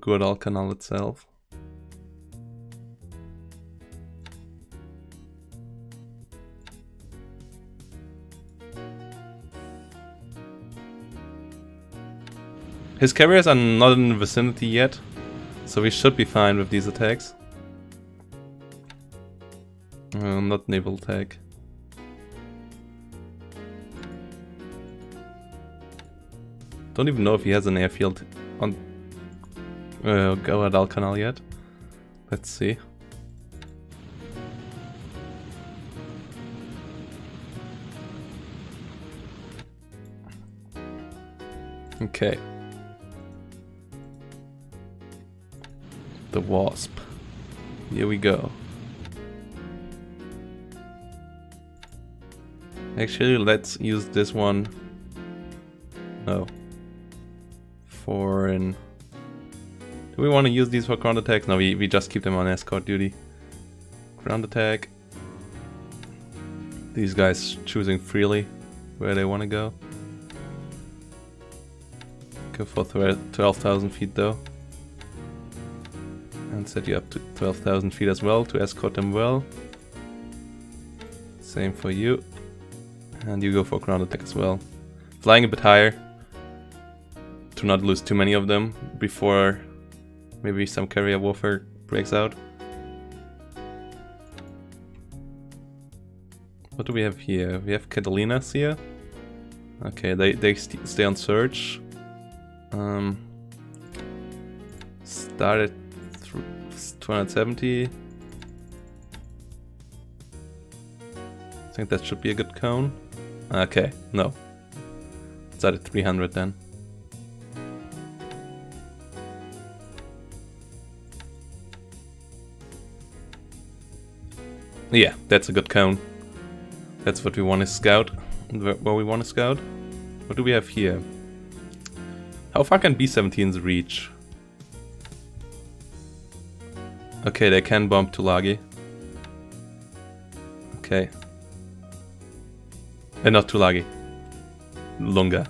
Guadalcanal itself. His carriers are not in the vicinity yet, so we should be fine with these attacks. Not naval attack. Don't even know if he has an airfield on Guadalcanal yet. Let's see. Okay. The Wasp. Here we go. Actually, let's use this one. No. Do we want to use these for ground attacks? No, we just keep them on escort duty. Ground attack. These guys choosing freely where they want to go. Go for 12,000 feet though. And set you up to 12,000 feet as well to escort them well. Same for you. And you go for ground attack as well. Flying a bit higher to not lose too many of them before maybe some carrier warfare breaks out. What do we have here? We have Catalinas here. Okay, they stay on search. Start at 270. I think that should be a good cone. Okay, no. It's at 300 then. Yeah, that's a good cone. That's what we want to scout. Where we want to scout. What do we have here? How far can B-17s reach? Okay, they can bomb Tulagi. Okay. Not Tulagi. Lunga.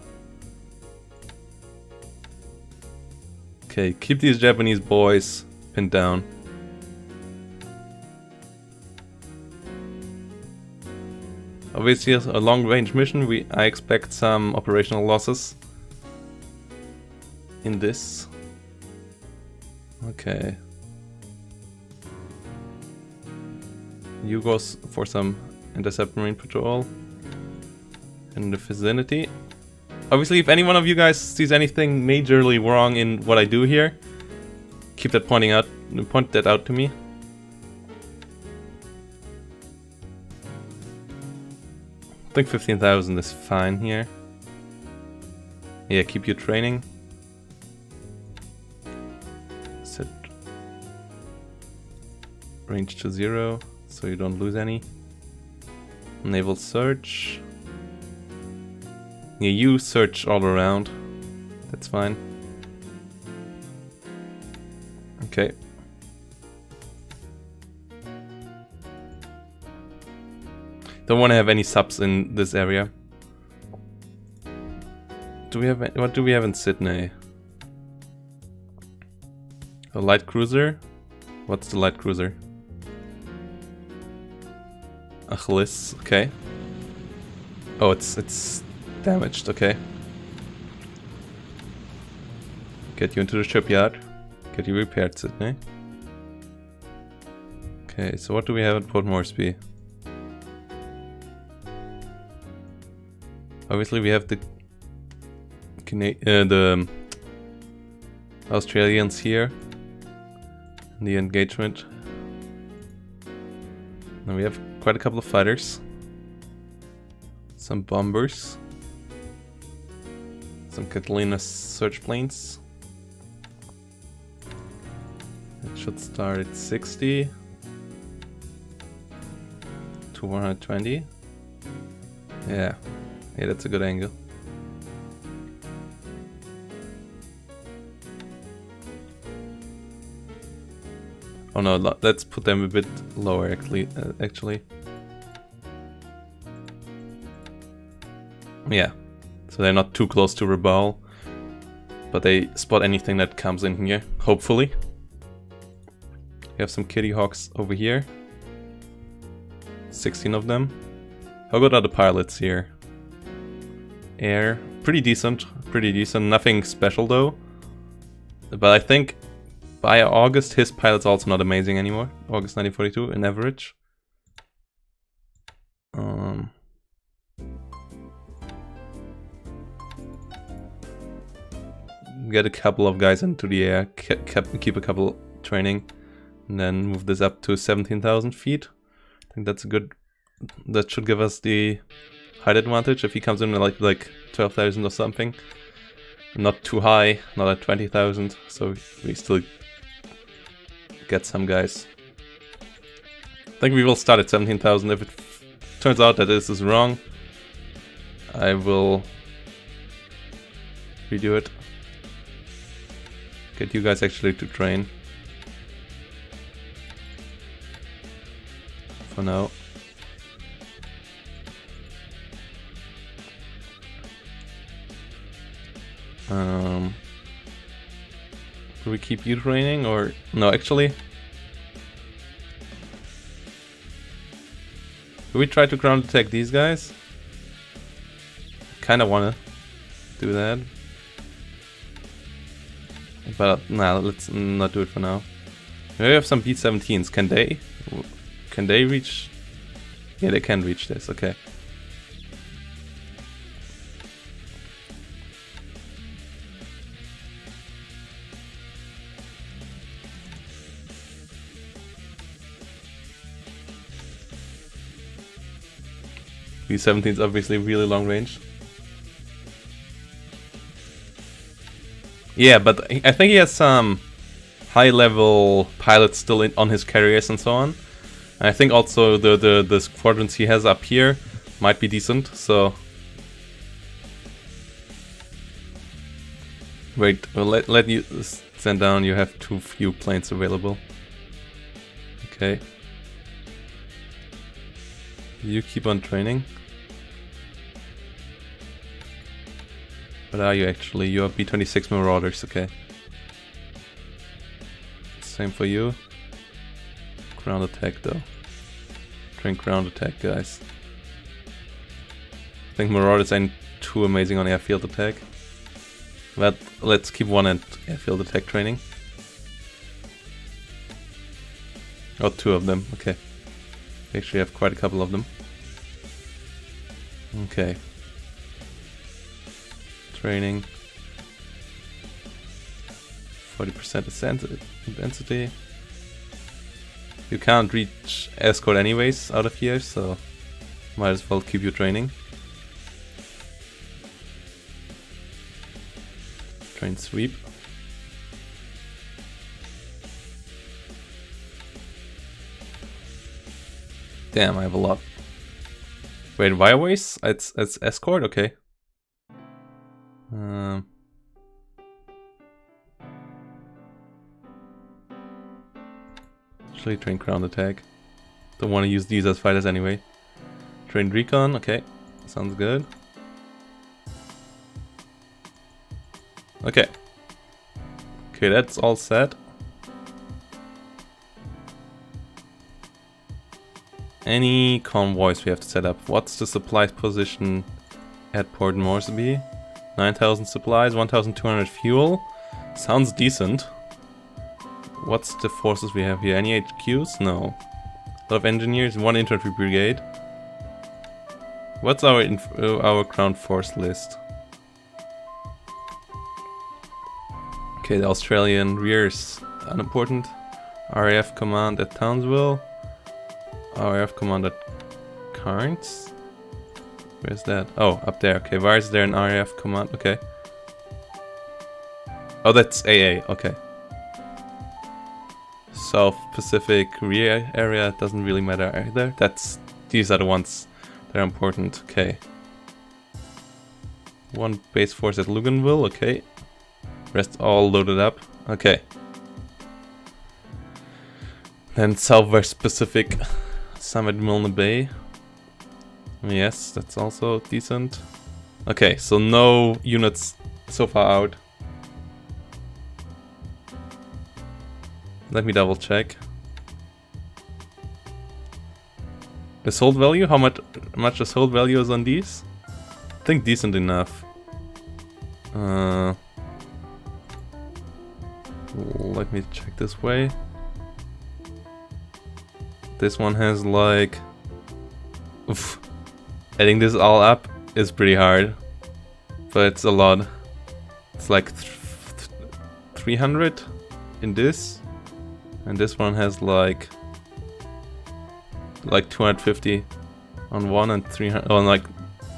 Okay, keep these Japanese boys pinned down. Obviously, a long-range mission. I expect some operational losses in this. Okay. You go for some intercept marine patrol in the vicinity. Obviously, if any one of you guys sees anything majorly wrong in what I do here, keep that point that out to me. I think 15,000 is fine here. Yeah, keep your training. Set range to 0 so you don't lose any. Naval search. Yeah, you search all around. That's fine. Okay. Don't want to have any subs in this area. Do we have what do we have in Sydney? A light cruiser? What's the light cruiser? Achilles, okay. Oh, it's damaged, okay. Get you into the shipyard. Get you repaired, Sydney. Okay, so what do we have at Port Moresby? Obviously we have the Australians here in the engagement. Now we have quite a couple of fighters. Some bombers. Some Catalina search planes. It should start at 60 to 120. Yeah, that's a good angle. Oh no, let's put them a bit lower actually. Yeah, so they're not too close to Rabaul. but they spot anything that comes in here, hopefully. We have some kitty hawks over here. 16 of them. How good are the pilots here? Air, pretty decent, nothing special though. But I think by August his pilot's also not amazing anymore. August 1942 in average. Get a couple of guys into the air, keep a couple training, and then move this up to 17,000 feet. I think that's a good. That should give us the height advantage if he comes in at like 12,000 or something. Not too high, not at 20,000, so we still get some guys. I think we will start at 17,000. If it turns out that this is wrong, I will redo it. Get you guys actually to train. For now. Do we keep you training or no? Actually, do we try to ground attack these guys? Kind of wanna do that, but nah, let's not do it for now. We have some B-17s. Can they reach? Yeah, they can reach this. Okay. B-17 is obviously really long range. Yeah, but I think he has some high-level pilots still on his carriers and so on. And I think also the squadrons he has up here might be decent. So wait, well, let you send down. You have too few planes available. Okay. You keep on training. What are you actually? You are B-26 Marauders, okay. Same for you. Ground attack though. Train ground attack, guys. I think Marauders ain't too amazing on airfield attack. But let's keep one at airfield attack training. Oh, two of them, okay. We actually have quite a couple of them. Okay. Training. 40% density. You can't reach escort anyways out of here, so might as well keep you training. Train sweep. Damn, I have a lot. Wait, wireways? It's escort? Okay. Actually, train ground attack. Don't want to use these as fighters anyway. Train recon, okay. Sounds good. Okay. Okay, that's all set. Any convoys we have to set up. What's the supply position at Port Moresby? 9,000 supplies, 1,200 fuel. Sounds decent. What's the forces we have here? Any HQs? No. A lot of engineers, one infantry brigade. What's our ground force list? Okay, the Australian rear is unimportant. RAF command at Townsville. RAF command at Cairns. Where's that? Oh, up there. Okay, why is there an RAF command? Okay. Oh, that's AA. Okay. South Pacific rear area doesn't really matter either. These are the ones that are important. Okay. One base force at Luganville. Okay. Rest all loaded up. Okay. Then Southwest Pacific, Summit Milne Bay. Yes, that's also decent. Okay, so no units so far out. Let me double check. The sold value? How much the sold value is on these? I think decent enough. Let me check this way. This one has like... Oof. Adding this all up is pretty hard. But it's a lot. It's like 300 in this. And this one has like 250 on one and 300 on like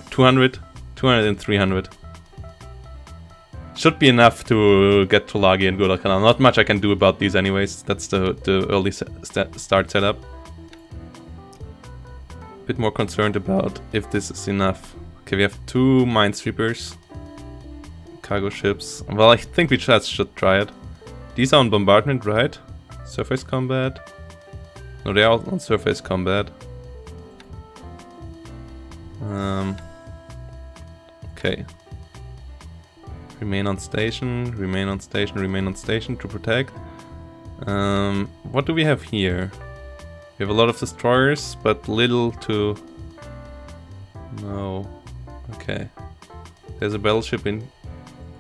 200 and 300. Should be enough to get Tulagi and Guadalcanal. Not much I can do about these anyways. That's the early start setup. Bit more concerned about if this is enough. Okay, we have 2 minesweepers. Cargo ships. Well, I think we just should try it. These are on bombardment, right? Surface combat. No, they are on surface combat. Okay. Remain on station, remain on station, remain on station to protect. What do we have here? We have a lot of destroyers, but little to... No. Okay. There's a battleship in...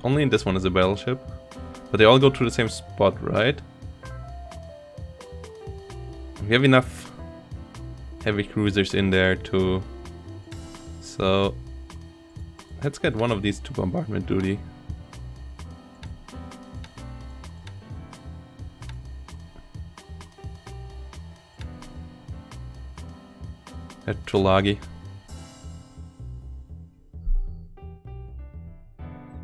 Only in this one is a battleship. But they all go to the same spot, right? We have enough heavy cruisers in there to... So... Let's get one of these to bombardment duty. At Tulagi.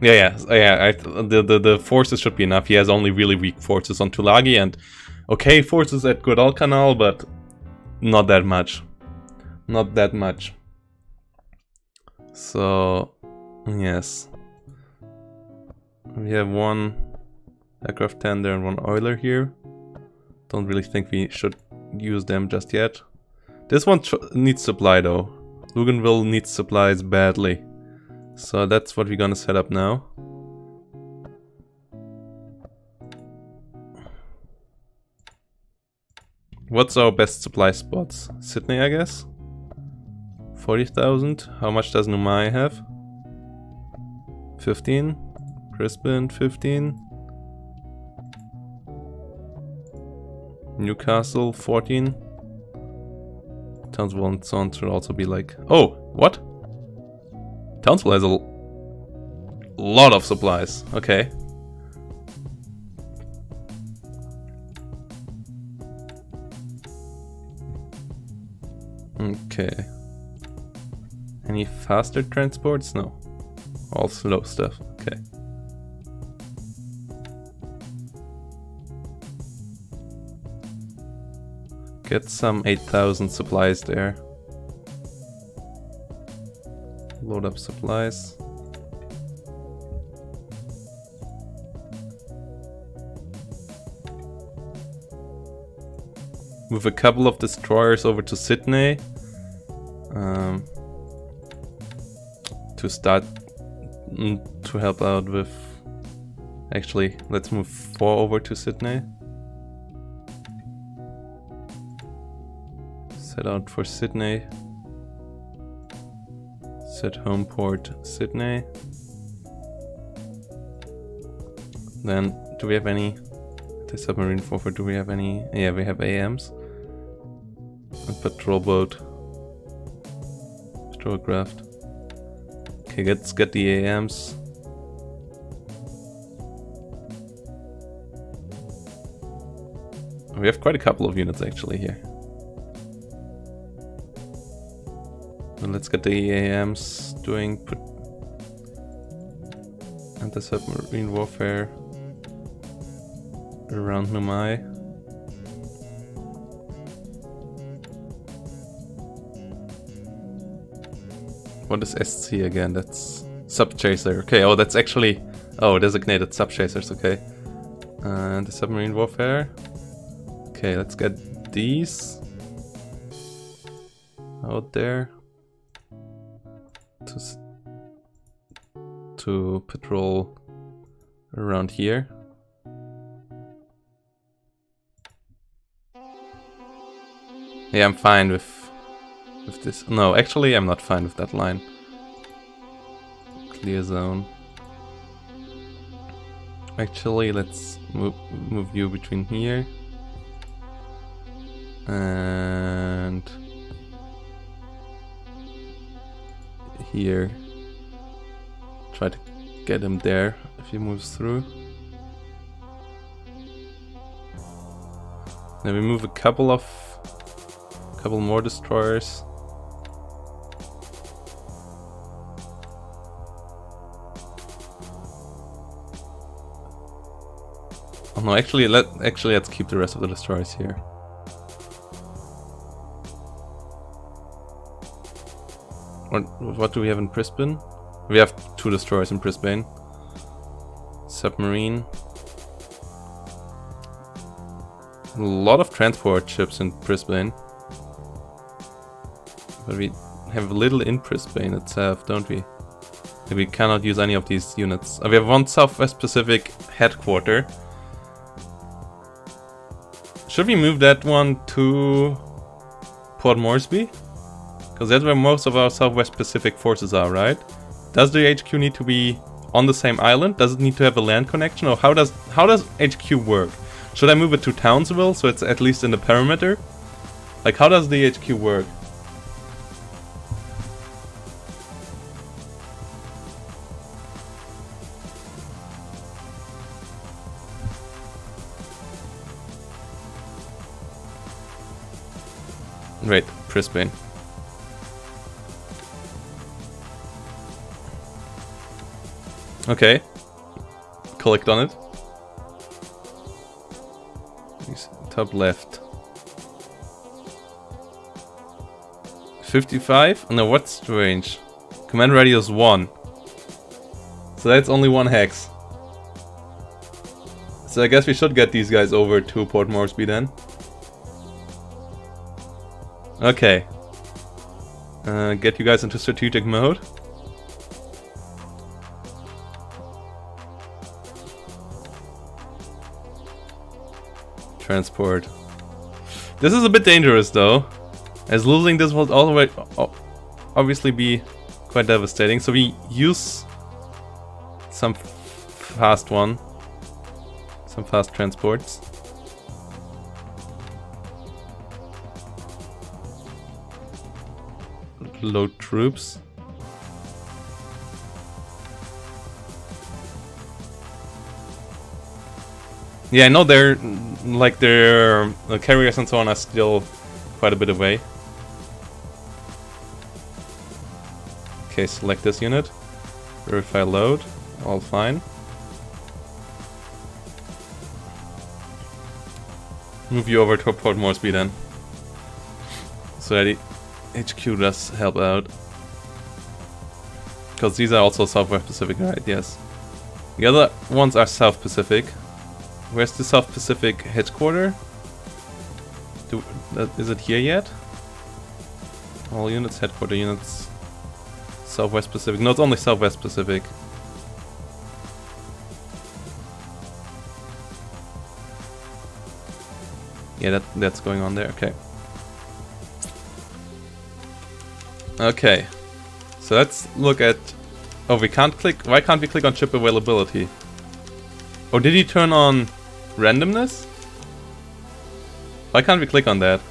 The forces should be enough. He has only really weak forces on Tulagi and okay forces at Guadalcanal, but not that much. Not that much. So, yes. We have 1 aircraft tender and 1 oiler here. Don't really think we should use them just yet. This one needs supply though. Luganville needs supplies badly. So that's what we're gonna set up now. What's our best supply spots? Sydney, I guess? 40,000. How much does Numai have? 15. Brisbane, 15. Newcastle, 14. Townsville and so on should also be like... Oh, what? Townsville has a lot of supplies. Okay. Okay. Any faster transports? No. All slow stuff. Okay. Get some 8,000 supplies there. Load up supplies. Move a couple of destroyers over to Sydney. To start to help out with... Actually, let's move 4 over to Sydney. Set out for Sydney. Set home port Sydney. Then, do we have any... The submarine forward, do we have any... Yeah, we have AMs. And patrol boat. Patrol craft. Okay, let's get the AMs. We have quite a couple of units actually here. And let's get the AMs doing anti-submarine warfare around Numai. What is SC again? That's sub-chaser. Okay, oh that's actually... Oh, designated sub-chasers, okay. And the submarine warfare. Okay, let's get these out there to patrol around here. Yeah, I'm fine with this. No, actually, I'm not fine with that line. Clear zone. Actually, let's move you between here and here. Try to get him there if he moves through. Then we move a couple more destroyers. Oh no, actually let's keep the rest of the destroyers here. What do we have in Brisbane? We have 2 destroyers in Brisbane. Submarine. A lot of transport ships in Brisbane. But we have little in Brisbane itself, don't we? We cannot use any of these units. We have 1 Southwest Pacific headquarter. Should we move that one to Port Moresby? Because that's where most of our Southwest Pacific forces are, right? Does the HQ need to be on the same island? Does it need to have a land connection? Or how does HQ work? Should I move it to Townsville so it's at least in the perimeter? Like, how does the HQ work? Wait, Brisbane. Okay. Collect on it. Top left. 55? No, what's strange? Command radius 1. So that's only 1 hex. So I guess we should get these guys over to Port Moresby then. Okay. Get you guys into strategic mode. Transport. This is a bit dangerous though, as losing this will always obviously be quite devastating. So we use some fast transports. Load troops. Yeah, I know their carriers and so on are still quite a bit away. Okay, select this unit. Verify load. All fine. Move you over to Port Moresby then. So that HQ does help out. Because these are also Southwest Pacific, right? Yes. The other ones are South Pacific. Where's the South Pacific headquarter? Is it here yet? All units, headquarter units. Southwest Pacific. No, it's only Southwest Pacific. Yeah, that's going on there. Okay. Okay. So let's look at... Oh, we can't click... Why can't we click on ship availability? Oh, did he turn on randomness? Why can't we click on that?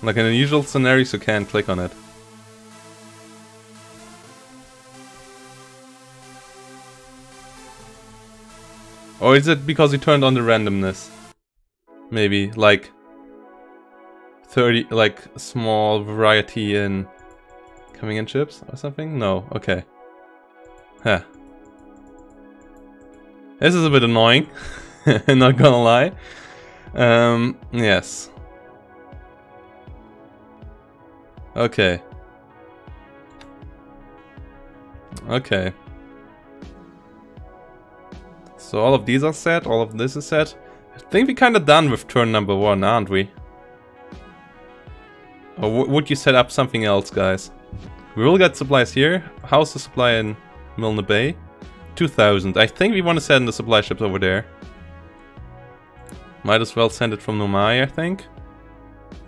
Like in the usual scenarios you can click on it. Or is it because he turned on the randomness? Maybe, like 30, like small variety in coming in chips or something? No, okay. Huh. This is a bit annoying, not gonna lie. Yes. Okay. Okay. So all of these are set, all of this is set. I think we're kinda done with turn number 1, aren't we? Or would you set up something else, guys? We will get supplies here. How's the supply in Milne Bay? 2000. I think we want to send the supply ships over there. Might as well send it from Nomai, I think.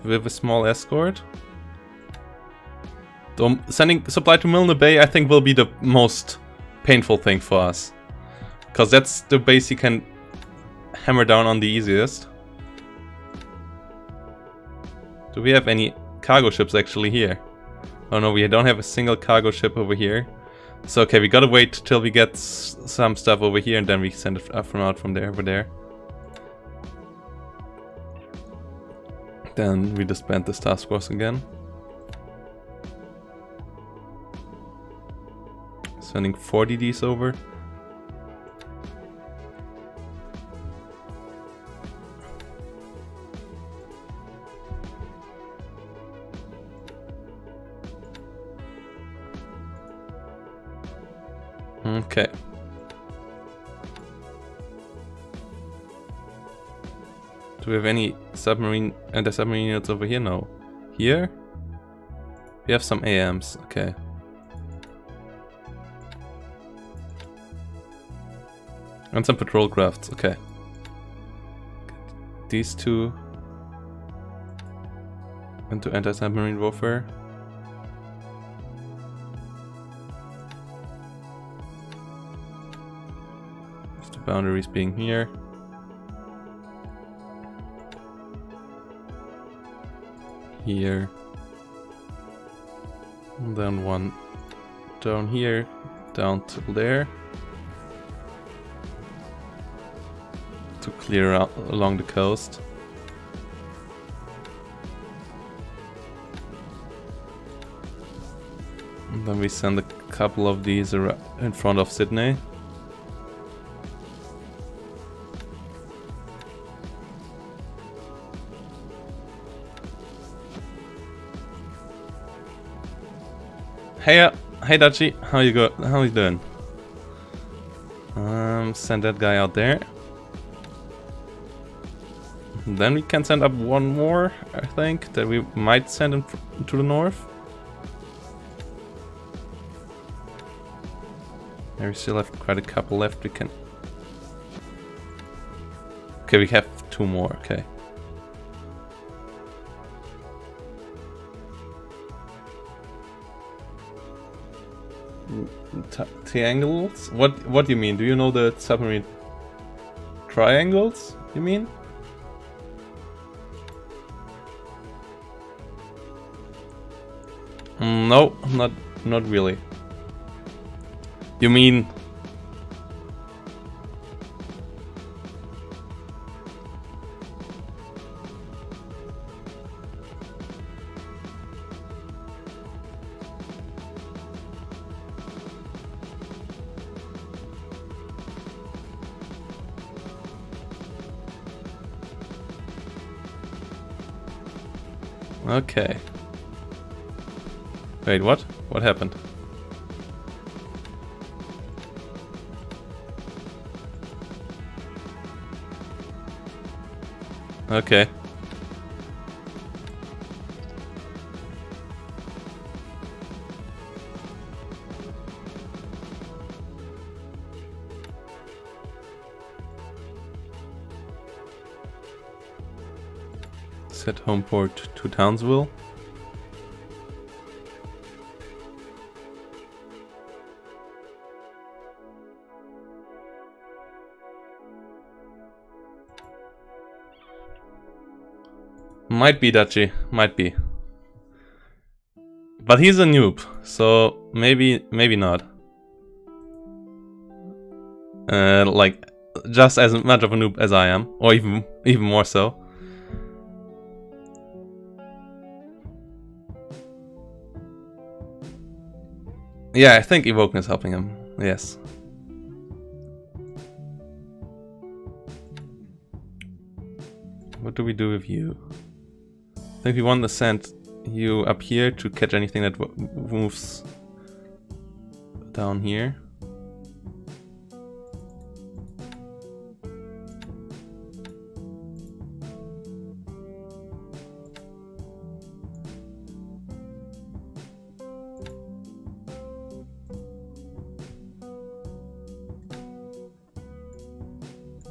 With a small escort. So sending supply to Milne Bay, I think, will be the most painful thing for us. Because that's the base you can hammer down on the easiest. Do we have any cargo ships actually here? Oh no, we don't have a single cargo ship over here. So okay, we gotta wait till we get some stuff over here and then we send it out from there over there. Then we disband this task force again. Sending 4 DDs over. Okay. Do we have any submarine anti-submarine units over here? No. Here? We have some AMs. Okay. And some patrol crafts. Okay. These two into anti-submarine warfare. Just the boundaries being here. Here. And then one down here, down to there. To clear out along the coast. And then we send a couple of these in front of Sydney. Hey, hey Dutchie, how you doing? Send that guy out there. And then we can send up one more, I think, that we might send him to the north. There we still have quite a couple left. We can. Okay, we have 2 more. Okay. Triangles? What do you mean? Do you know the submarine triangles? You mean? No, not really. You mean okay. Wait, what? What happened? Okay. Set home port to Townsville. Might be Dutchie, might be. But he's a noob, so maybe not. Like just as much of a noob as I am, or even more so. Yeah, I think Evoken is helping him. Yes. What do we do with you? I think we want to send you up here to catch anything that moves down here.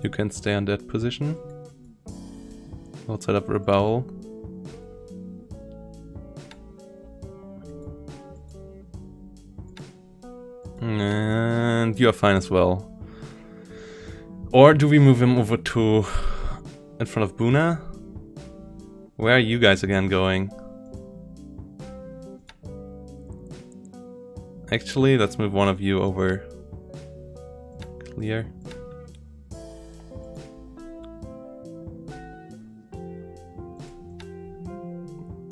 You can stay on that position. We'll set up a bowl. And you are fine as well. Or do we move him over to in front of Buna? Where are you guys again going? Actually, let's move one of you over. Clear.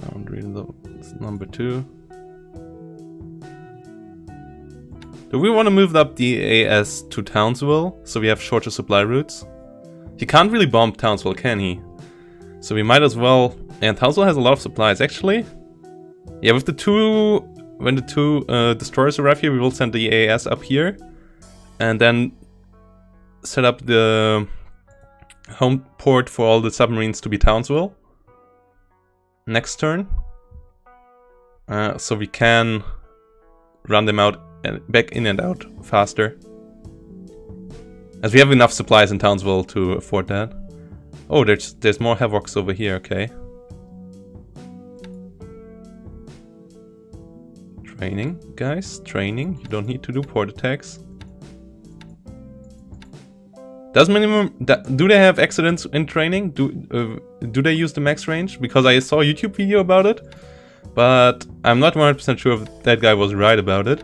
Boundary, that's number 2. Do we want to move up the AS to Townsville, so we have shorter supply routes? He can't really bomb Townsville, can he? So we might as well... And Townsville has a lot of supplies, actually. Yeah, with the 2... When the 2 destroyers arrive here, we will send the AS up here. And then set up the home port for all the submarines to be Townsville. Next turn. So we can run them out and back in and out faster. As we have enough supplies in Townsville to afford that. Oh, there's more Havocs over here, okay. Training, guys, training. You don't need to do port attacks. Does minimum... do they have accidents in training? Do they use the max range? Because I saw a YouTube video about it. But I'm not 100% sure if that guy was right about it.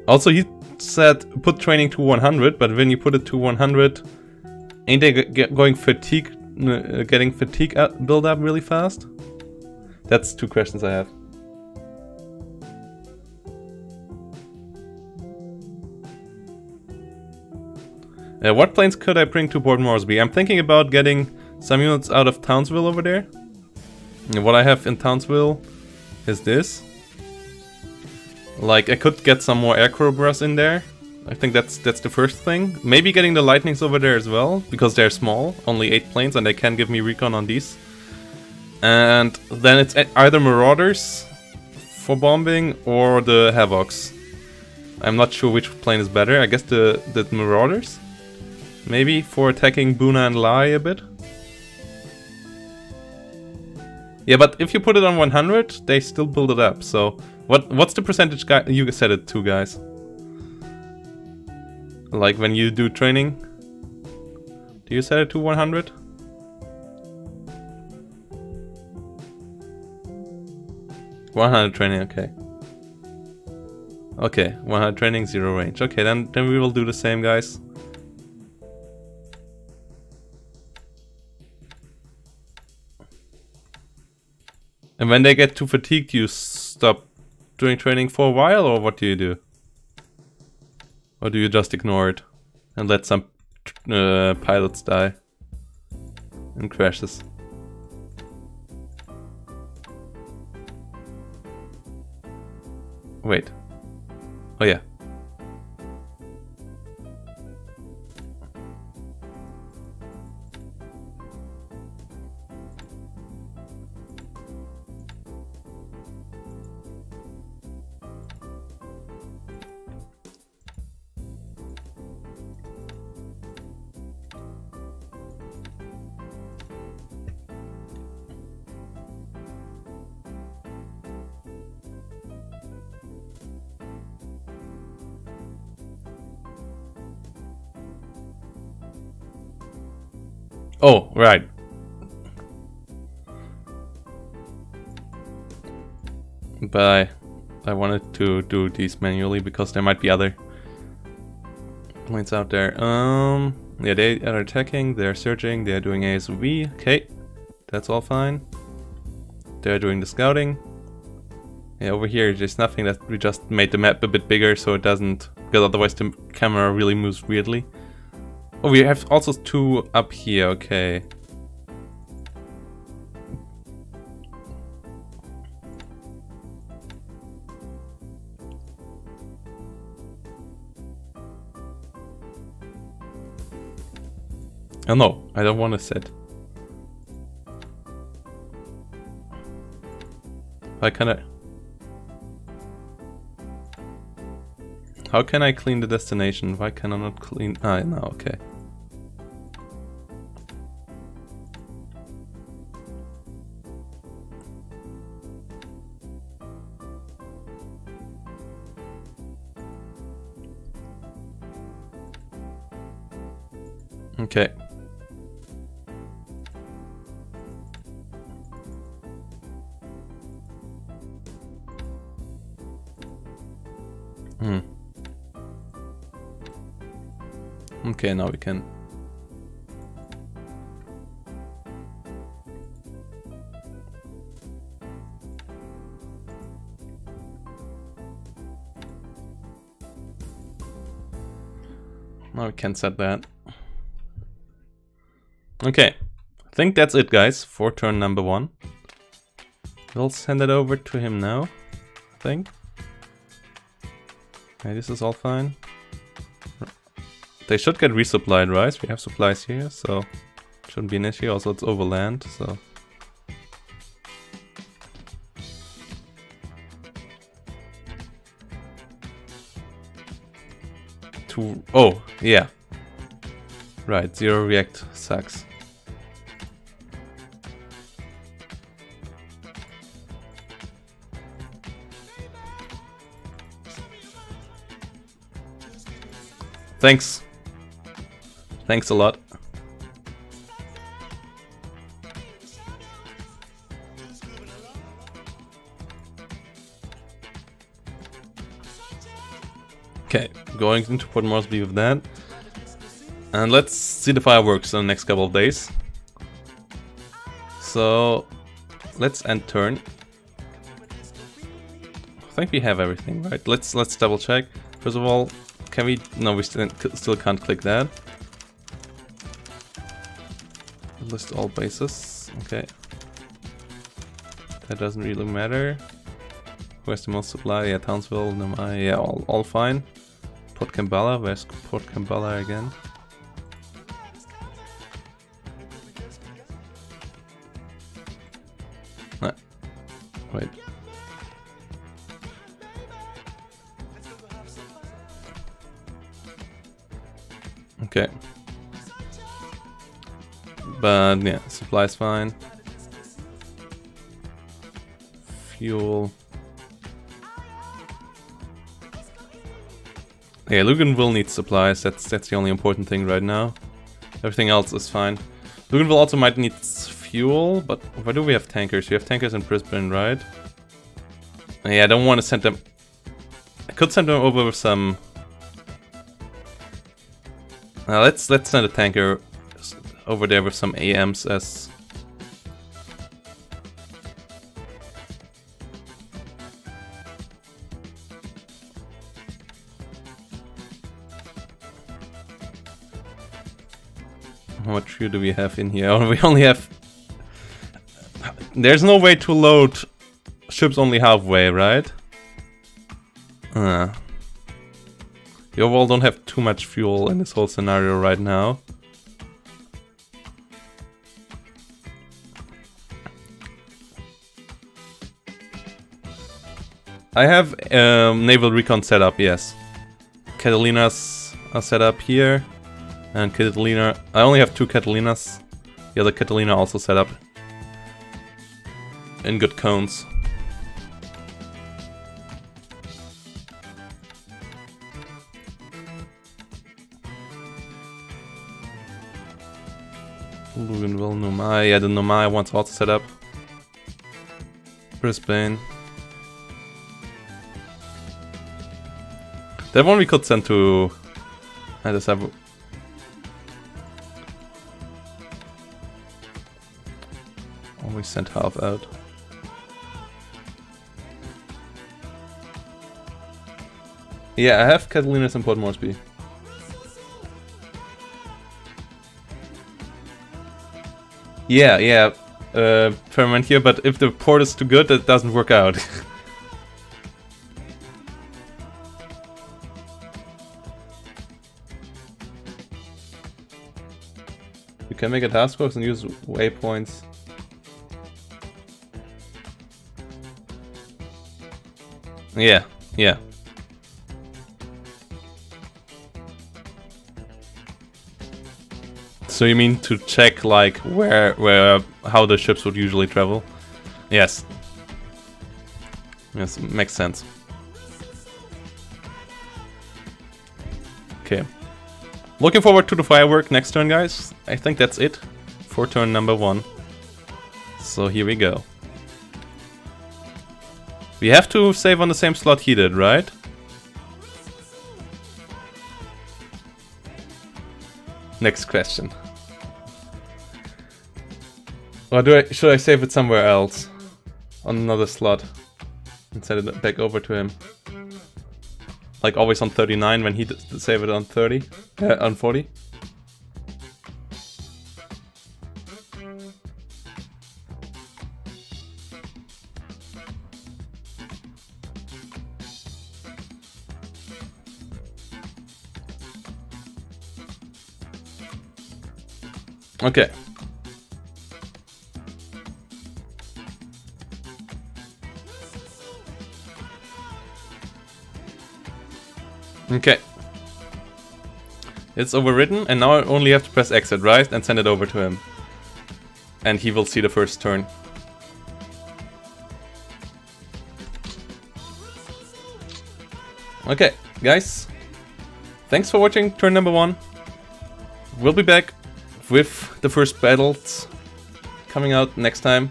Also, he said put training to 100, but when you put it to 100, ain't they going fatigue, getting fatigue build up really fast? That's 2 questions I have. What planes could I bring to Port Moresby? I'm thinking about getting some units out of Townsville over there. And what I have in Townsville is this. Like, I could get some more aircrobras in there. I think that's the first thing. Maybe getting the Lightnings over there as well, because they're small, only 8 planes, and they can give me recon on these. And then it's either Marauders for bombing or the Havocs. I'm not sure which plane is better. I guess the Marauders? Maybe for attacking Buna and Lai a bit. Yeah, but if you put it on 100, they still build it up, so... What's the percentage you set it to, guys? Like when you do training? Do you set it to 100? $100 training, okay. Okay, 100 training, 0 range. Okay, then we will do the same, guys. And when they get too fatigued, you stop doing training for a while, or what do you do? Or do you just ignore it and let some pilots die in crashes? Wait. Oh yeah. Oh, right. But I wanted to do these manually because there might be other points out there. Yeah, they are attacking, they're searching, they're doing ASV. Okay, that's all fine. They're doing the scouting. Yeah, over here there's nothing. That we just made the map a bit bigger so it doesn't, because otherwise the camera really moves weirdly. Oh, we have also 2 up here, okay. Oh no, I don't want to sit. How can I clean the destination? Why can I not clean? Ah, no, okay. Okay. Okay, now we can. Now we can set that. Okay, I think that's it, guys, for turn number 1. We'll send it over to him now, I think. Okay, this is all fine. They should get resupplied, right? We have supplies here, so shouldn't be an issue. Also, it's over land, so. Oh, yeah. Right, 0 react sucks. Thanks. Thanks a lot. Okay, going into Port Moresby with that. And let's see the fireworks in the next couple of days. So, let's end turn. I think we have everything, right? Let's double check. First of all, can we... No, we still can't click that. List all bases. Okay. That doesn't really matter. Where's the most supply? Yeah, Townsville, Namai. Yeah, all fine. Port Kambala. Where's Port Kambala again? Wait. Okay. But yeah, supply's fine. Fuel. Yeah, Luganville needs supplies. That's the only important thing right now. Everything else is fine. Luganville also might need fuel, but where do we have tankers? We have tankers in Brisbane, right? Yeah, I don't want to send them. I could send them over with some. Let's send a tanker over there with some AMs as. How much fuel do we have in here? Oh, we only have... There's no way to load ships only halfway, right? We overall don't have too much fuel in this whole scenario right now. I have naval recon set up, yes. Catalina's are set up here. And Catalina, I only have 2 Catalinas. The other Catalina also set up in good cones. Luganville, Nomai, yeah, the Nomai one's also set up. Brisbane. That one we could send to... I just have... We sent half out. Yeah, I have Catalinas in Port Moresby. Yeah, ferment here, but if the port is too good, it doesn't work out. You can make a task force and use waypoints. Yeah. So you mean to check like how the ships would usually travel? Yes. Yes, makes sense. Okay. Looking forward to the firework next turn, guys. I think that's it for turn number 1. So here we go. We have to save on the same slot he did, right? Next question. Or should I save it somewhere else? On another slot. And send it back over to him. Like always on 39 when he save it on 30? On 40? Okay. Okay. It's overwritten, and now I only have to press exit, right? And send it over to him. And he will see the first turn. Okay, guys. Thanks for watching turn number 1. We'll be back with the first battles coming out next time.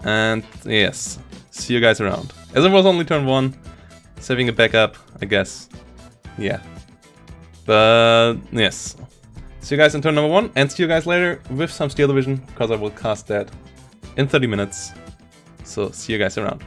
And yes, see you guys around. As it was only turn 1, saving a backup, I guess. Yeah. But yes. See you guys in turn number 1, and see you guys later with some Steel Division, because I will cast that in 30 minutes. So see you guys around.